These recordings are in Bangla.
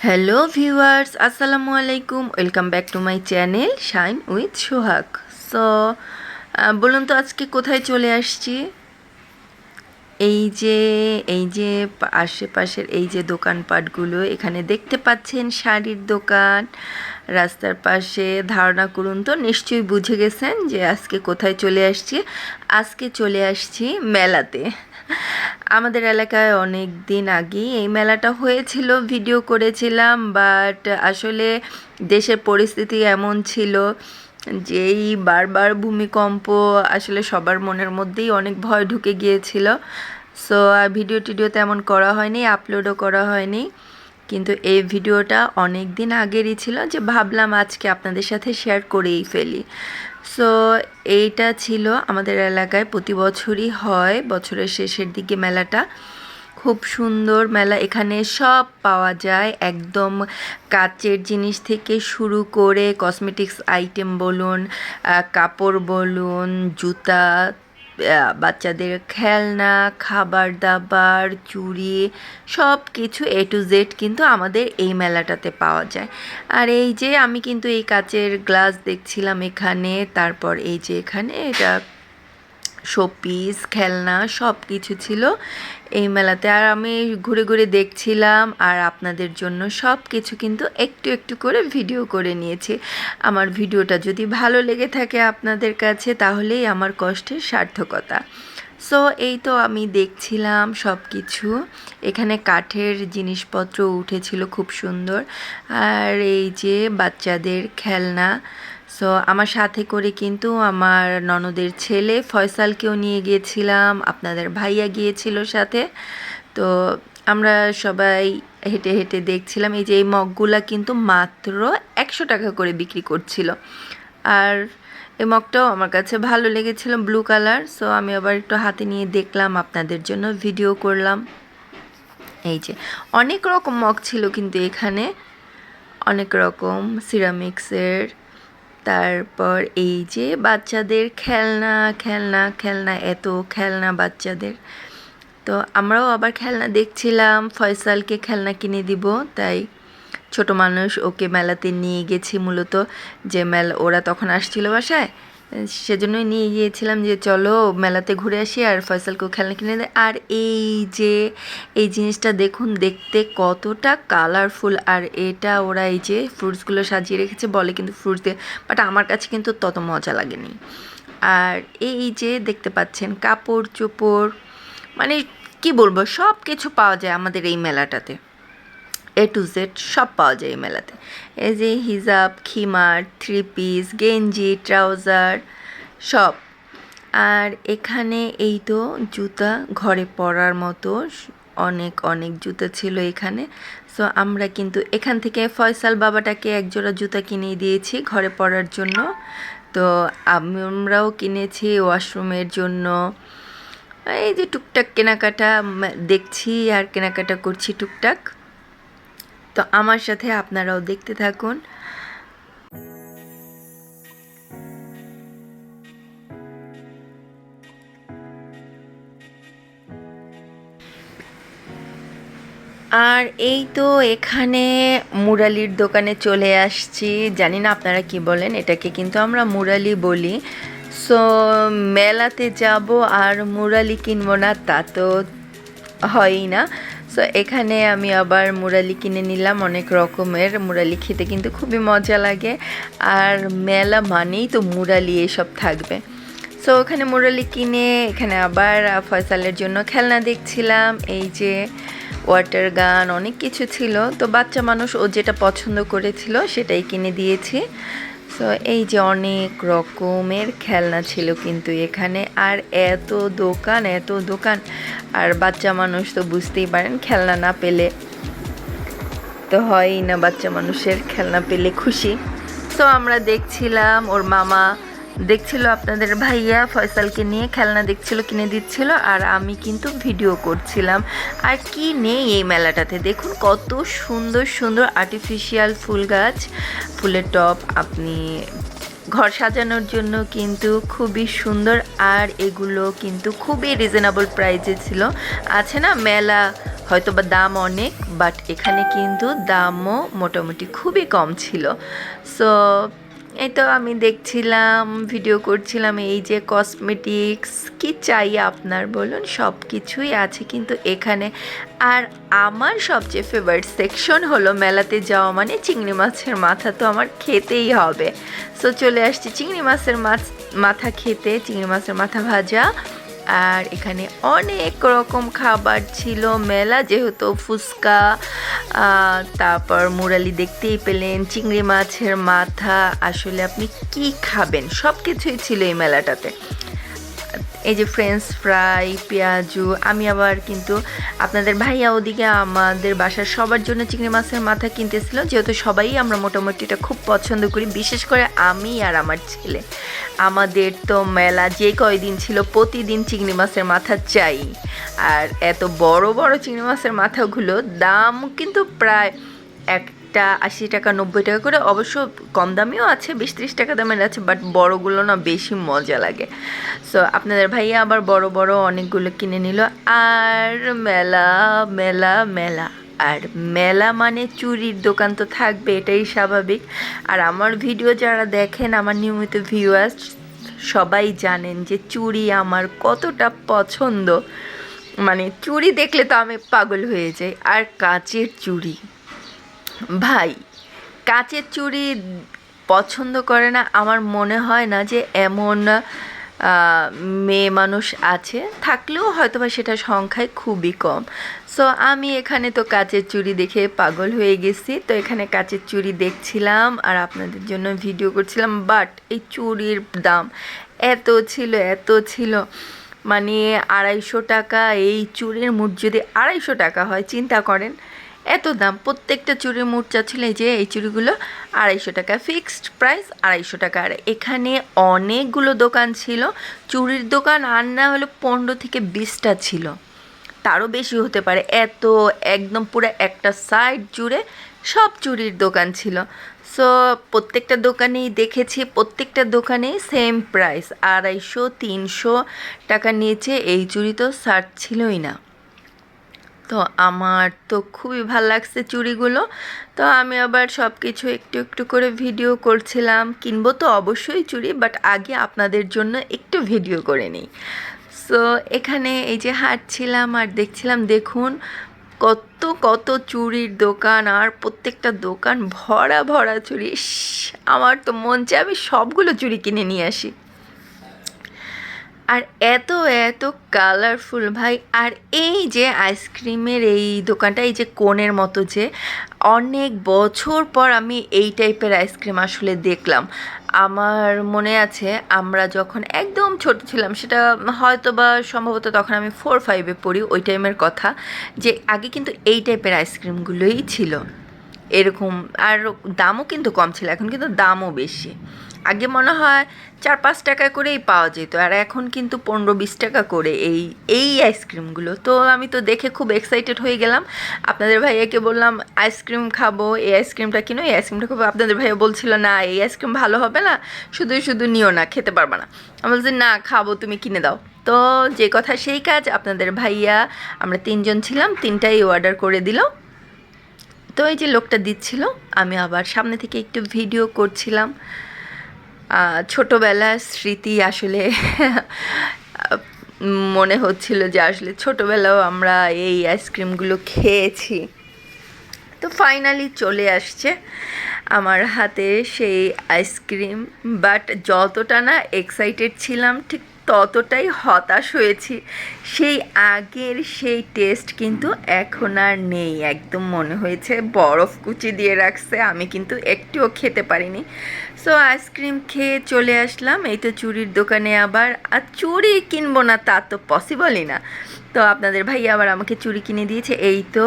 হ্যালো ভিউয়ার্স, আসসালামু আলাইকুম। Welcome back to my channel shine with Sohag. So বলুন তো আজকে কোথায় চলে আসছি। এই যে আশেপাশের এই যে দোকানপাটগুলো এখানে দেখতে পাচ্ছেন, শাড়ির দোকান রাস্তার পাশে। ধারণা করুন তো, নিশ্চয়ই বুঝে গেছেন যে আজকে কোথায় চলে আসছি। আজকে চলে আসছি মেলাতে। আমাদের এলাকায় অনেক দিন আগেই এই মেলাটা হয়েছিল, ভিডিও করেছিলাম, বাট আসলে দেশের পরিস্থিতি এমন ছিল যেই বারবার ভূমিকম্প, আসলে সবার মনের মধ্যেই অনেক ভয় ঢুকে গিয়েছিল। সো ভিডিও টিডিও তেমন করা হয়নি, আপলোডও করা হয়নি। কিন্তু এই ভিডিওটা অনেক দিন আগেরই ছিল, যে ভাবলাম আজকে আপনাদের সাথে শেয়ার করেই ফেলি। সো এইটা ছিল আমাদের এলাকায় প্রতি বছরই হয়, বছরের শেষের দিকে মেলাটা। খুব সুন্দর মেলা, এখানে সব পাওয়া যায়, একদম কাচের জিনিস থেকে শুরু করে কসমেটিক্স আইটেম বলুন, কাপড় বলুন, জুতা, বাচ্চাদের খেলনা, খাবার দাবার, চুড়ি, সব কিছু এ টু জেড কিন্তু আমাদের এই মেলাটাতে পাওয়া যায়। আর এই যে আমি কিন্তু এই কাচের গ্লাস দেখছিলাম এখানে, তারপর এই যে এখানে এটা শোপিস, খেলনা সব কিছু ছিল এই মেলাতে। আর আমি ঘুরে ঘুরে দেখছিলাম, আর আপনাদের জন্য সব কিছু কিন্তু একটু একটু করে ভিডিও করে নিয়েছি। আমার ভিডিওটা যদি ভালো লেগে থাকে আপনাদের কাছে, তাহলেই আমার কষ্টের সার্থকতা। সো এই তো আমি দেখছিলাম সব কিছু, এখানে কাঠের জিনিসপত্র উঠেছিল খুব সুন্দর। আর এই যে বাচ্চাদের খেলনা। সো আমার সাথে করে কিন্তু আমার ননদের ছেলে ফয়সালকেও নিয়ে গিয়েছিলাম, আপনাদের ভাইয়া গিয়েছিল সাথে। তো আমরা সবাই হেঁটে হেঁটে দেখছিলাম। এই যে এই মগগুলা কিন্তু মাত্র 100 টাকা করে বিক্রি করছিল। আর এই মগটাও আমার কাছে ভালো লেগেছিল, ব্লু কালার। সো আমি আবার একটু হাতে নিয়ে দেখলাম, আপনাদের জন্য ভিডিও করলাম। এই যে অনেক রকম মগ ছিল কিন্তু এখানে, অনেক রকম সিরামিক্সের। তারপর এই যে বাচ্চাদের খেলনা খেলনা খেলনা, এত খেলনা বাচ্চাদের। তো আমরাও আবার খেলনা দেখছিলাম, ফয়সালকে খেলনা কিনে দিব, তাই ছোট মানুষ ওকে মেলাতে নিয়ে গেছি মূলত। যে ওরা তখন আসছিল বাসায়, সেজন্যই নিয়ে গিয়েছিলাম যে চলো মেলাতে ঘুরে আসি আর ফয়সালকেও খেলনা কিনে দেয়। আর এই যে এই জিনিসটা দেখুন, দেখতে কতটা কালারফুল। আর এটা ওরা এই যে ফ্রুটসগুলো সাজিয়ে রেখেছে বলে কিন্তু ফ্রুটস দিয়ে, বাট আমার কাছে কিন্তু তত মজা লাগেনি। আর এই যে দেখতে পাচ্ছেন কাপড় চোপড়, মানে কি বলবো, সব কিছু পাওয়া যায় আমাদের এই মেলাটাতে। এ টু জেড সব পাওয়া যায় এই মেলাতে। এই যে হিজাব, খিমার, থ্রি পিস, গেঞ্জি, ট্রাউজার সব। আর এখানে এই তো জুতা, ঘরে পরার মতো অনেক অনেক জুতা ছিল এখানে। সো আমরা কিন্তু এখান থেকে ফয়সাল বাবাটাকে একজোড়া জুতা কিনে দিয়েছি ঘরে পরার জন্য। তো আমরাও কিনেছি ওয়াশরুমের জন্য। এই যে টুকটাক কেনাকাটা দেখছি আর কেনাকাটা করছি টুকটাক। তো আমার সাথে আপনারাও দেখতে থাকুন। আর এই তো এখানে মুরালির দোকানে চলে আসছি, জানি না আপনারা কি বলেন, এটাকে কিন্তু আমরা মুরালি বলি। সো মেলাতে যাব আর মুরালি কিনবো না তা তো হয়ই না। সো এখানে আমি আবার মুরালি কিনে নিলাম, অনেক রকমের মুরালি খেতে কিন্তু খুবই মজা লাগে। আর মেলা মানেই তো মুরালি এসব থাকবে। সো ওখানে মুরালি কিনে এখানে আবার ফয়সালের জন্য খেলনা দেখছিলাম। এই যে ওয়াটার গান, অনেক কিছু ছিল। তো বাচ্চা মানুষ ও যেটা পছন্দ করেছিল সেটাই কিনে দিয়েছি। সো এই যে অনেক রকমের খেলনা ছিল কিন্তু এখানে। আর এত দোকান এত দোকান, আর বাচ্চা মানুষ তো বুঝতেই পারেন, খেলনা না পেলে তো হয়ই না, বাচ্চা মানুষের খেলনা পেলে খুশি। সো আমরা দেখছিলাম, ওর মামা দেখছিল, আপনাদের ভাইয়া ফয়সালকে নিয়ে খেলনা দেখছিল, কিনে দিচ্ছিল, আর আমি কিন্তু ভিডিও করছিলাম। আর কি নেই এই মেলাটাতে, দেখুন কত সুন্দর সুন্দর আর্টিফিশিয়াল ফুল গাছ, ফুলের টব, আপনি ঘর সাজানোর জন্য কিন্তু খুবই সুন্দর। আর এগুলো কিন্তু খুবই রিজনেবল প্রাইসে ছিল। আছে না মেলা হয়তো বা দাম অনেক, বাট এখানে কিন্তু দামও মোটামুটি খুবই কম ছিল। সো এই তো আমি দেখছিলাম, ভিডিও করছিলাম। এই যে কসমেটিক্স কি চাই আপনার বলুন, সব কিছুই আছে কিন্তু এখানে। আর আমার সবচেয়ে ফেভারিট সেকশন হলো মেলাতে যাওয়া মানে চিংড়ি মাছের মাথা তো আমার খেতেই হবে। সো চলে আসছি চিংড়ি মাছের মাথা খেতে, চিংড়ি মাছের মাথা ভাজা। আর এখানে অনেক রকম খাবার ছিল, মেলা যেহেতু ফুচকা, তারপর মুরালি দেখতেই পেলেন, চিংড়ি মাছের মাথা, আসলে আপনি কি খাবেন সব কিছুই ছিল এই মেলাটাতে। এই যে ফ্রেঞ্চ ফ্রাই, পেঁয়াজু। আমি আবার কিন্তু আপনাদের ভাইয়া ওদিকে আমাদের বাসার সবার জন্য চিংড়ি মাছের মাথা কিনতেছিল, যেহেতু সবাই আমরা মোটামুটি এটা খুব পছন্দ করি, বিশেষ করে আমি আর আমার ছেলে। আমাদের তো মেলা যে কয়দিন ছিল প্রতিদিন চিংড়ি মাছের মাথা চাই। আর এত বড় বড় চিংড়ি মাছের মাথাগুলো দাম কিন্তু প্রায় একটা 80 টাকা 90 টাকা করে, অবশ্য কম দামিও আছে, 20-30 টাকা দামের আছে, বাট বড়গুলো না বেশি মজা লাগে। সো আপনাদের ভাইয়া আবার বড় বড় অনেকগুলো কিনে নিল। আর মেলা মেলা মেলা, আর মেলা মানে চুড়ির দোকান তো থাকবে, এটাই স্বাভাবিক। আর আমার ভিডিও যারা দেখেন, আমার নিয়মিত ভিউয়ার্স সবাই জানেন যে চুড়ি আমার কতটা পছন্দ। মানে চুড়ি দেখলে তো আমি পাগল হয়ে যাই। আর কাচের চুড়ি, ভাই কাচের চুড়ি পছন্দ করে না আমার মনে হয় না যে এমন মেয়ে মানুষ আছে, থাকলেও হয়তো বা সেটা সংখ্যায় খুবই কম। সো আমি এখানে তো কাচের চুড়ি দেখে পাগল হয়ে গেছি। তো এখানে কাচের চুড়ি দেখছিলাম আর আপনাদের জন্য ভিডিও করছিলাম। বাট এই চুড়ির দাম এত ছিল, মানে 250 টাকা। এই চুড়ির মুঠ যদি 250 টাকা হয়, চিন্তা করেন এত দাম। প্রত্যেকটা চুড়ির মুঠ চাচ্ছিল যে এই চুড়িগুলো 250 টাকা, ফিক্সড প্রাইস 250 টাকা। আর এখানে অনেকগুলো দোকান ছিল, চুড়ির দোকান আর না হলো 15 থেকে 20টা ছিল, তারও বেশি হতে পারে। এত একদম পুরো একটা সাইড জুড়ে সব চুড়ির দোকান ছিল। সো প্রত্যেকটা দোকানেই দেখেছি, প্রত্যেকটা দোকানেই সেম প্রাইস, 250-300 টাকা নিচে এই চুড়ি তো ছাড় ছিলই না। তো আমার তো খুবই ভাল লাগছে চুড়িগুলো। তো আমি আবার সব কিছু একটু একটু করে ভিডিও করছিলাম। কিনবো তো অবশ্যই চুড়ি, বাট আগে আপনাদের জন্য একটু ভিডিও করে নিই। সো এখানে এই যে হাঁটছিলাম আর দেখছিলাম, দেখুন কত কত চুড়ির দোকান, আর প্রত্যেকটা দোকান ভরা ভরা চুড়ি। আমার তো মন চায় আমি সবগুলো চুড়ি কিনে নিয়ে আসি। আর এত এত কালারফুল ভাই। আর এই যে আইসক্রিমের এই দোকানটা, এই যে কোণের মতো, যে অনেক বছর পর আমি এই টাইপের আইসক্রিম আসলে দেখলাম। আমার মনে আছে আমরা যখন একদম ছোট ছিলাম, সেটা হয়তো বা সম্ভবত তখন আমি 4-5-এ পড়ি, ওই টাইমের কথা, যে আগে কিন্তু এই টাইপের আইসক্রিমগুলোই ছিল এরকম। আর দামও কিন্তু কম ছিল, এখন কিন্তু দামও বেশি। আগে মনে হয় 4-5 টাকা করেই পাওয়া যেত, আর এখন কিন্তু 15-20 টাকা করে এই আইসক্রিমগুলো। তো আমি তো দেখে খুব এক্সাইটেড হয়ে গেলাম। আপনাদের ভাইয়াকে বললাম আইসক্রিম খাবো, এই আইসক্রিমটা কিনো, এই আইসক্রিমটা খাবো। আপনাদের ভাইয়া বলছিল না এই আইসক্রিম ভালো হবে না, শুধু শুধু নিও না, খেতে পারবে না। আমি বলছি না খাবো, তুমি কিনে দাও। তো যে কথা সেই কাজ, আপনাদের ভাইয়া, আমরা 3জন ছিলাম, 3টাই অর্ডার করে দিল। তো এই যে লোকটা দিচ্ছিল, আমি আবার সামনে থেকে একটু ভিডিও করছিলাম। ছোটোবেলার স্মৃতি আসলে মনে হচ্ছিল যে আসলে ছোটোবেলাও আমরা এই আইসক্রিমগুলো খেয়েছি। তো ফাইনালি চলে আসছে আমার হাতে সেই আইসক্রিম। বাট যতটা না এক্সাইটেড ছিলাম, ঠিক ততটাই হতাশ হয়েছি। সেই আগের সেই টেস্ট কিন্তু এখন আর নেই, একদম মনে হয়েছে বরফ কুচি দিয়ে রাখছে। আমি কিন্তু একটুও খেতে পারিনি। সো আইসক্রিম খেয়ে চলে আসলাম এই তো চুড়ির দোকানে আবার। আর চুড়ি কিনবো না তা তো পসিবলই না। তো আপনাদের ভাই আবার আমাকে চুড়ি কিনে দিয়েছে। এই তো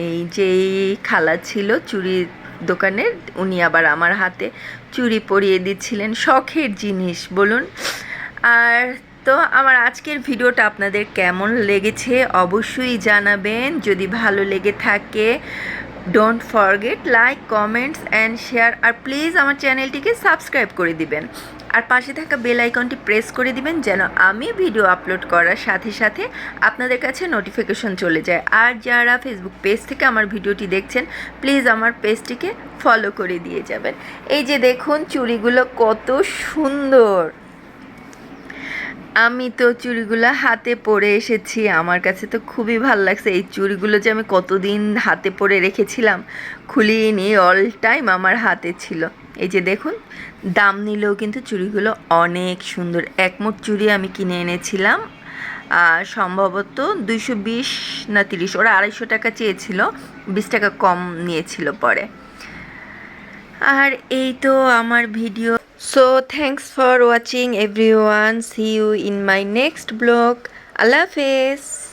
এই যেই খালা ছিল চুড়ির দোকানের, উনি আবার আমার হাতে চুড়ি পরিয়ে দিচ্ছিলেন, শখের জিনিস বলুন। আর তো আমার আজকের ভিডিওটা আপনাদের কেমন লেগেছে অবশ্যই জানাবেন। যদি ভালো লেগে থাকে don't forget like, comments and share. আর প্লিজ আমার চ্যানেলটিকে সাবস্ক্রাইব করে দিবেন। আর পাশে থাকা বেল আইকনটি প্রেস করে দিবেন যেন আমি ভিডিও আপলোড করার সাথে সাথে আপনাদের কাছে নোটিফিকেশন চলে যায়। আর যারা ফেসবুক পেজ থেকে আমার ভিডিওটি দেখছেন প্লিজ আমার পেজটিকে ফলো করে দিয়ে যাবেন। এই যে দেখুন চুড়িগুলো কত সুন্দর, আমি তো চুড়িগুলো হাতে পরে এসেছি, আমার কাছে তো খুবই ভালো লাগছে। এই চুড়িগুলো যে আমি কতদিন হাতে পরে রেখেছিলাম, খুলিনি, অল টাইম আমার হাতে ছিল। এই যে দেখুন, দাম নিলেও কিন্তু চুড়িগুলো অনেক সুন্দর। একমোট চুড়ি আমি কিনে এনেছিলাম সম্ভবত 220 না 30, ওরা 250 টাকা চেয়েছিল, 20 টাকা কম নিয়েছিল পরে। আর এই তো আমার video. So thanks for watching everyone. See you in my next vlog. Allah Hafiz.